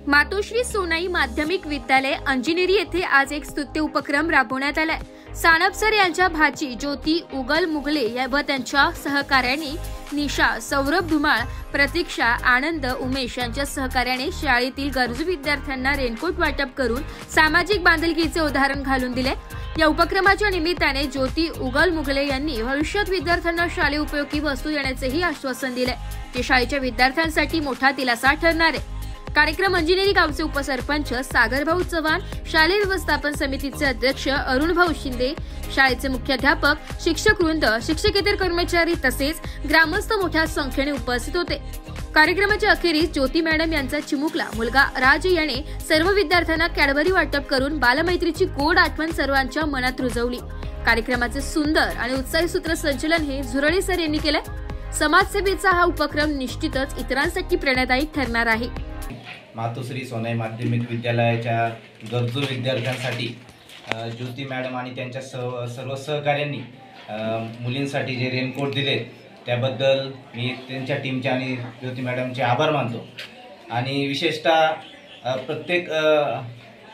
मातोश्री सोनाई माध्यमिक विद्यालय अंजनेरी येथे आज एक स्तुत्य उपक्रम राबवण्यात आलाय। सानप सर यांच्या भाची ज्योती उगल मुगले व त्यांच्या सहकार्याने निशा, सौरभ धुमाळ, प्रतीक्षा, आनंद, उमेश यांच्या सहकार्याने शाळेतील गरजू विद्यार्थ्यांना रेनकोट वाटप करून सामाजिक बांधिलकीचे उदाहरण घालून दिले। या उपक्रमाच्या निमित्ताने ज्योती उगल मुगले यांनी भविष्यात विद्यार्थ्यांना शालेय उपयोगी वस्तू देण्याचेही आश्वासन दिले, जे शाळेच्या विद्यार्थ्यांसाठी मोठा दिलासा ठरणार आहे। कार्यक्रम अंजनेरी गावचे उपसरपंच सागरभाऊ चव्हाण, शालेय व्यवस्थापन समितीचे अध्यक्ष अरुणभाऊ शिंदे, शाळेचे मुख्याध्यापक, शिक्षक वृंद, शिक्षकेतर कर्मचारी तसेच ग्रामस्थ मोठ्या संख्येने उपस्थित होते। कार्यक्रमाच्या अखेरीस ज्योती मॅडम यांचा चिमुकला मुलगा राज याने सर्व विद्यार्थ्यांना कॅडबरी वाटप करून बालमैत्रीची गोड आठवण सर्वांच्या मनात रुजवली। कार्यक्रमाचे सुंदर आणि उत्साही सूत्रसंचलन हे झुरळे सर यांनी केले। समाजसेवेचा हा उपक्रम निश्चितच इतरांसाठी प्रेरणादायी ठरणार आहे। मातोश्री सोनाई माध्यमिक विद्यालयाच्या गरजू विद्यार्थ्यांसाठी ज्योती मॅडम आणि त्यांच्या सर्व सहकार्यांनी मुलींसाठी जे रेनकोट दिले त्याबद्दल मी त्यांच्या टीमचे आणि ज्योती मॅडमचे आभार मानतो। आणि विशेषतः प्रत्येक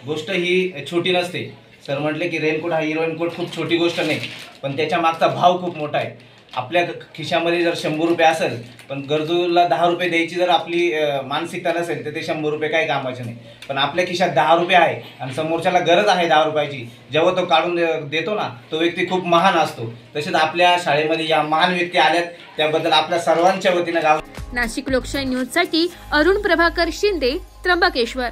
गोष्ट ही छोटी नसते। सर म्हटले की रेनकोट हा रेनकोट खूप छोटी गोष्ट नाही, पण त्याच्या मागचा भाव खूप मोठा आहे। आपल्या खिशामध्ये जर 100 रुपये असेल पण गरजूला 10 रुपये द्यायची जर आपली मानसिकता नसेल तर ते 100 रुपये काही कामाचे नाही। पण आपल्या खिशात 10 रुपये आहे आणि समोरच्याला गरज आहे 10 रुपयाची, जेव्हा तो काढून देतो ना तो व्यक्ती खूप महान असतो। तसेच आपल्या शाळेमध्ये या महान व्यक्ती आल्यात त्याबद्दल आपल्या सर्वांच्या वतीने गाव नाशिक लोकशाही न्यूज साठी अरुण प्रभाकर शिंदे, त्र्यंबकेश्वर।